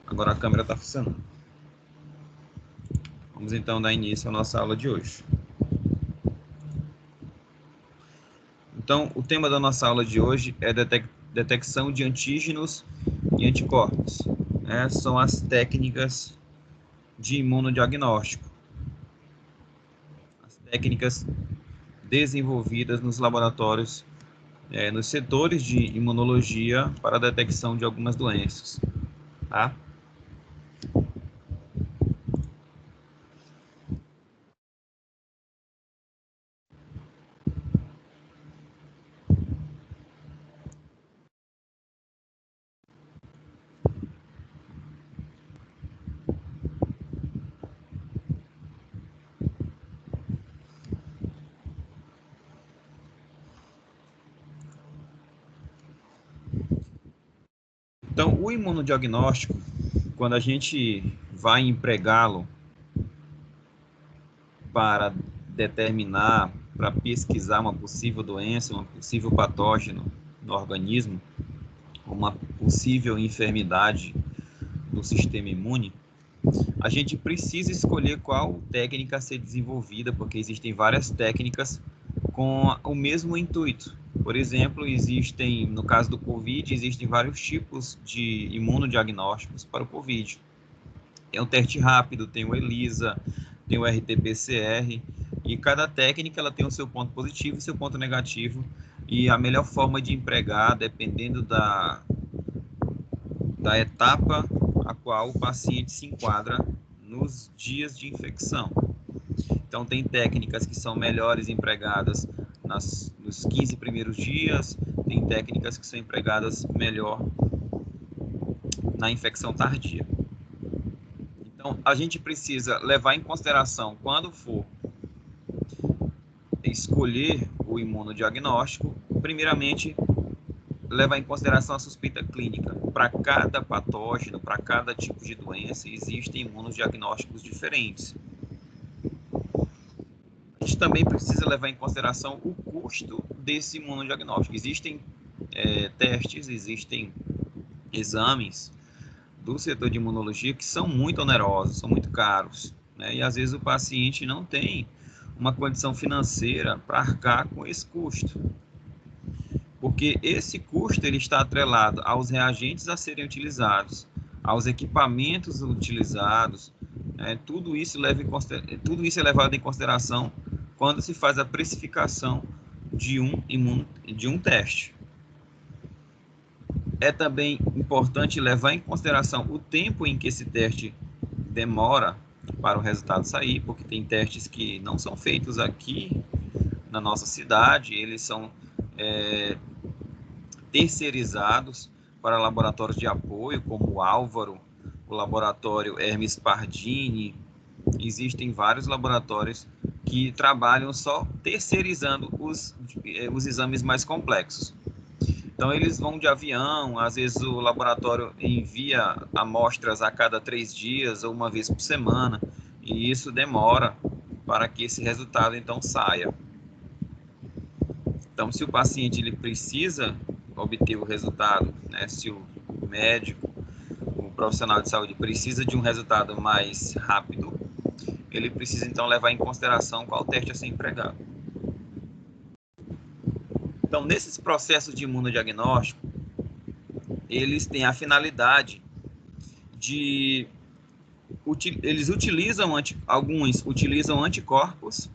Agora a câmera está funcionando. Vamos então dar início à nossa aula de hoje. Então, o tema da nossa aula de hoje é detecção de antígenos e anticorpos. São as técnicas de imunodiagnóstico. As técnicas desenvolvidas nos laboratórios, nos setores de imunologia para a detecção de algumas doenças. Tá? Então, o imunodiagnóstico, quando a gente vai empregá-lo para determinar, para pesquisar uma possível doença, um possível patógeno no organismo, uma possível enfermidade do sistema imune, a gente precisa escolher qual técnica a ser desenvolvida, porque existem várias técnicas com o mesmo intuito. Por exemplo, no caso do COVID, existem vários tipos de imunodiagnósticos para o COVID. Tem o teste rápido, tem o ELISA, tem o RT-PCR, e cada técnica ela tem o seu ponto positivo e seu ponto negativo, e a melhor forma de empregar, dependendo da etapa a qual o paciente se enquadra nos dias de infecção. Então, tem técnicas que são melhores empregadas nos 15 primeiros dias, tem técnicas que são empregadas melhor na infecção tardia. Então, a gente precisa levar em consideração, quando for escolher o imunodiagnóstico, primeiramente, levar em consideração a suspeita clínica. Para cada patógeno, para cada tipo de doença, existem imunodiagnósticos diferentes. A gente também precisa levar em consideração o custo desse imunodiagnóstico. Existem testes, existem exames do setor de imunologia que são muito onerosos, são muito caros, né? E às vezes o paciente não tem uma condição financeira para arcar com esse custo, porque esse custo ele está atrelado aos reagentes a serem utilizados, aos equipamentos utilizados, né? Tudo isso é levado em consideração quando se faz a precificação de um teste. É também importante levar em consideração o tempo em que esse teste demora para o resultado sair, porque tem testes que não são feitos aqui na nossa cidade, eles são terceirizados para laboratórios de apoio, como o Álvaro, o laboratório Hermes Pardini. Existem vários laboratórios que trabalham só terceirizando os exames mais complexos. Então, eles vão de avião, às vezes o laboratório envia amostras a cada 3 dias ou uma vez por semana, e isso demora para que esse resultado, então, saia. Então, se o paciente ele precisa obter o resultado, né, se o médico, o profissional de saúde precisa de um resultado mais rápido, ele precisa, então, levar em consideração qual teste a ser empregado. Então, nesses processos de imunodiagnóstico, eles têm a finalidade de... Alguns utilizam anticorpos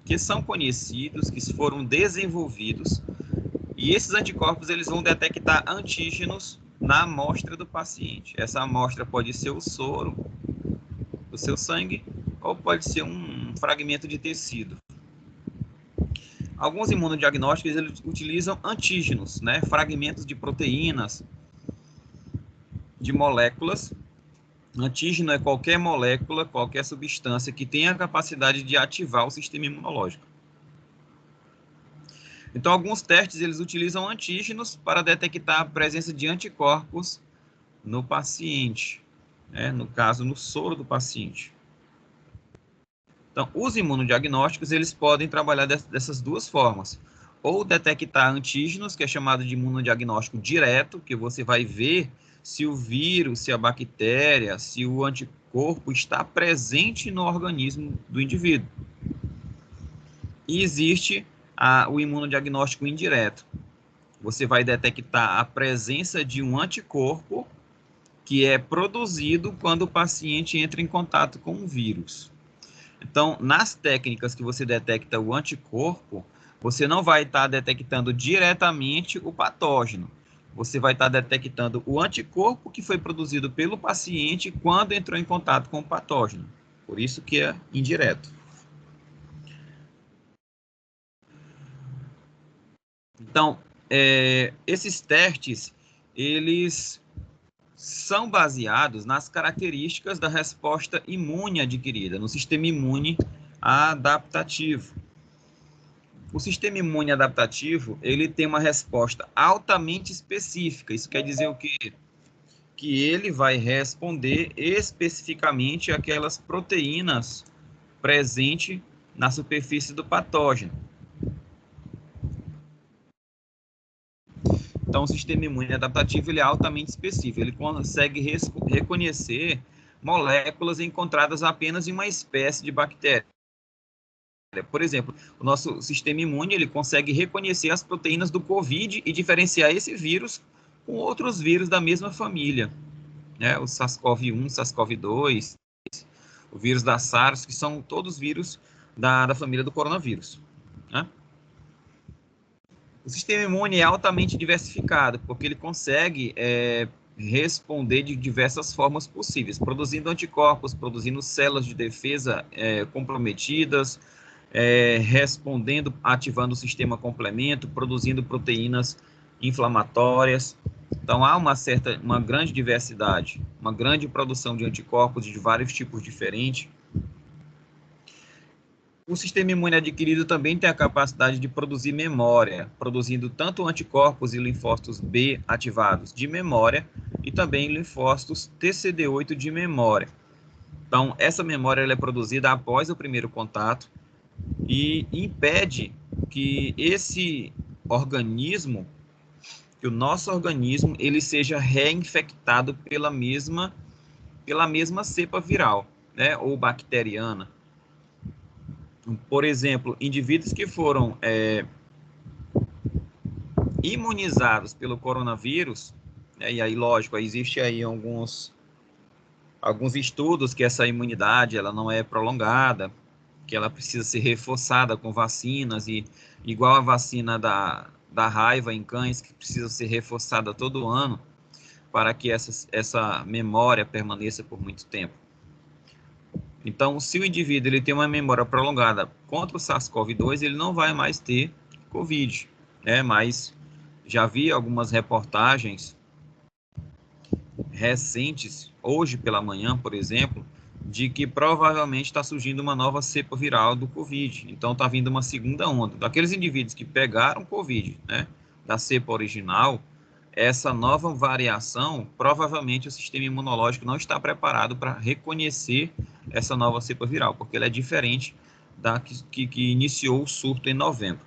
que são conhecidos, que foram desenvolvidos, e esses anticorpos eles vão detectar antígenos na amostra do paciente. Essa amostra pode ser o soro do seu sangue ou pode ser um fragmento de tecido. Alguns imunodiagnósticos eles utilizam antígenos, né, fragmentos de proteínas, de moléculas. Antígeno é qualquer molécula, qualquer substância que tenha a capacidade de ativar o sistema imunológico. Então, alguns testes eles utilizam antígenos para detectar a presença de anticorpos no paciente, né, no caso, no soro do paciente. Então, os imunodiagnósticos eles podem trabalhar dessas duas formas. ou detectar antígenos, que é chamado de imunodiagnóstico direto, que você vai ver se o vírus, se a bactéria, se o anticorpo está presente no organismo do indivíduo. E existe o imunodiagnóstico indireto. Você vai detectar a presença de um anticorpo que é produzido quando o paciente entra em contato com o vírus. Então, nas técnicas que você detecta o anticorpo, você não vai estar detectando diretamente o patógeno. Você vai estar detectando o anticorpo que foi produzido pelo paciente quando entrou em contato com o patógeno. Por isso que é indireto. Então, esses testes, eles são baseados nas características da resposta imune adquirida, no sistema imune adaptativo. O sistema imune adaptativo, ele tem uma resposta altamente específica. Isso quer dizer o quê? Que ele vai responder especificamente àquelas proteínas presentes na superfície do patógeno. Então, o sistema imune adaptativo ele é altamente específico. Ele consegue reconhecer moléculas encontradas apenas em uma espécie de bactéria. Por exemplo, o nosso sistema imune ele consegue reconhecer as proteínas do COVID e diferenciar esse vírus com outros vírus da mesma família, né? O SARS-CoV-1, SARS-CoV-2, o vírus da SARS, que são todos vírus da família do coronavírus, né? O sistema imune é altamente diversificado, porque ele consegue responder de diversas formas possíveis, produzindo anticorpos, produzindo células de defesa comprometidas, respondendo, ativando o sistema complemento, produzindo proteínas inflamatórias. Então, há uma grande diversidade, uma grande produção de anticorpos de vários tipos diferentes. O sistema imune adquirido também tem a capacidade de produzir memória, produzindo tanto anticorpos e linfócitos B ativados de memória e também linfócitos TCD8 de memória. Então, essa memória ela é produzida após o primeiro contato e impede que esse organismo, que o nosso organismo, ele seja reinfectado pela mesma cepa viral, né, ou bacteriana. Por exemplo, indivíduos que foram imunizados pelo coronavírus, né, e aí, lógico, existe aí alguns estudos que essa imunidade ela não é prolongada, que ela precisa ser reforçada com vacinas, e igual a vacina da raiva em cães, que precisa ser reforçada todo ano, para que essa memória permaneça por muito tempo. Então, se o indivíduo ele tem uma memória prolongada contra o SARS-CoV-2, ele não vai mais ter COVID, né? Mas já vi algumas reportagens recentes, hoje pela manhã, por exemplo, de que provavelmente está surgindo uma nova cepa viral do COVID. Então, está vindo uma segunda onda. Daqueles indivíduos que pegaram COVID, né, da cepa original, essa nova variação, provavelmente o sistema imunológico não está preparado para reconhecer essa nova cepa viral, porque ela é diferente da que iniciou o surto em novembro.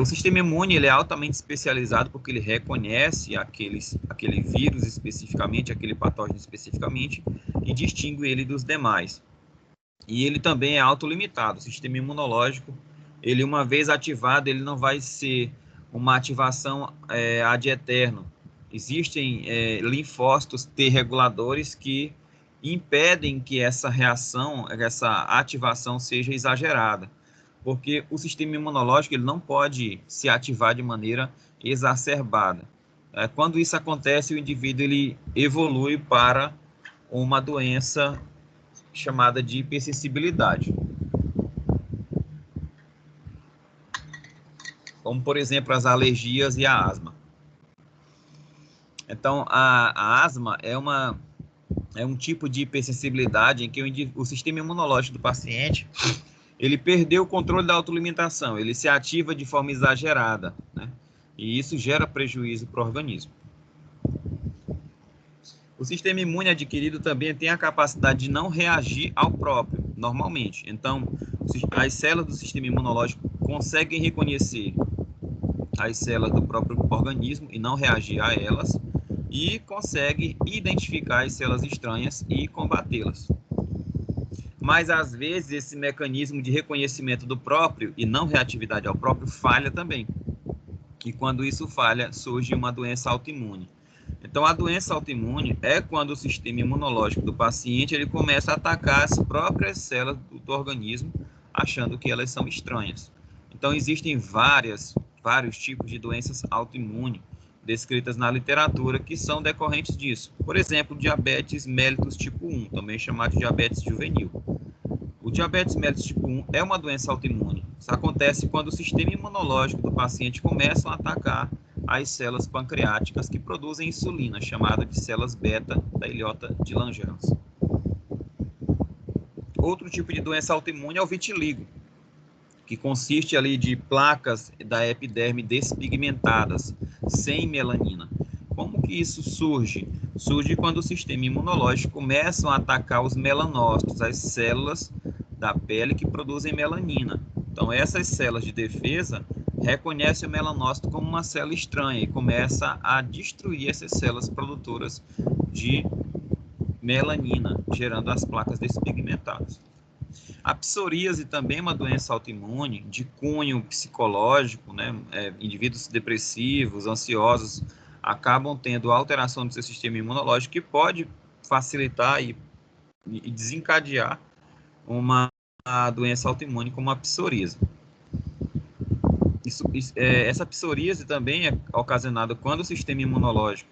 O sistema imune ele é altamente especializado porque ele reconhece aquele vírus especificamente, aquele patógeno especificamente, e distingue ele dos demais. E ele também é autolimitado. O sistema imunológico, ele uma vez ativado, ele não vai ser uma ativação ad eterno. Existem linfócitos T reguladores que impedem que essa reação, essa ativação seja exagerada, porque o sistema imunológico ele não pode se ativar de maneira exacerbada. Quando isso acontece, o indivíduo ele evolui para uma doença chamada de hipersensibilidade. Como, por exemplo, as alergias e a asma. Então, a asma é um tipo de hipersensibilidade em que o sistema imunológico do paciente ele perdeu o controle da autolimitação, ele se ativa de forma exagerada, né? E isso gera prejuízo para o organismo. O sistema imune adquirido também tem a capacidade de não reagir ao próprio, normalmente. Então, as células do sistema imunológico conseguem reconhecer as células do próprio organismo e não reagir a elas, e consegue identificar as células estranhas e combatê-las. Mas, às vezes, esse mecanismo de reconhecimento do próprio e não reatividade ao próprio falha também. E quando isso falha, surge uma doença autoimune. Então, a doença autoimune é quando o sistema imunológico do paciente ele começa a atacar as próprias células do organismo, achando que elas são estranhas. Então, existem vários tipos de doenças autoimunes descritas na literatura que são decorrentes disso. Por exemplo, diabetes mellitus tipo 1, também chamado de diabetes juvenil. O diabetes mellitus tipo 1 é uma doença autoimune. Isso acontece quando o sistema imunológico do paciente começa a atacar as células pancreáticas que produzem insulina, chamada de células beta da ilhota de Langerhans. Outro tipo de doença autoimune é o vitiligo, que consiste ali de placas da epiderme despigmentadas, sem melanina. Como que isso surge? Surge quando o sistema imunológico começa a atacar os melanócitos, as células da pele que produzem melanina. Então, essas células de defesa reconhecem o melanócito como uma célula estranha e começa a destruir essas células produtoras de melanina, gerando as placas despigmentadas. A psoríase também é uma doença autoimune de cunho psicológico, né? Indivíduos depressivos, ansiosos, acabam tendo alteração do seu sistema imunológico que pode facilitar e desencadear uma doença autoimune como a psoríase. Essa psoríase também é ocasionada quando o sistema imunológico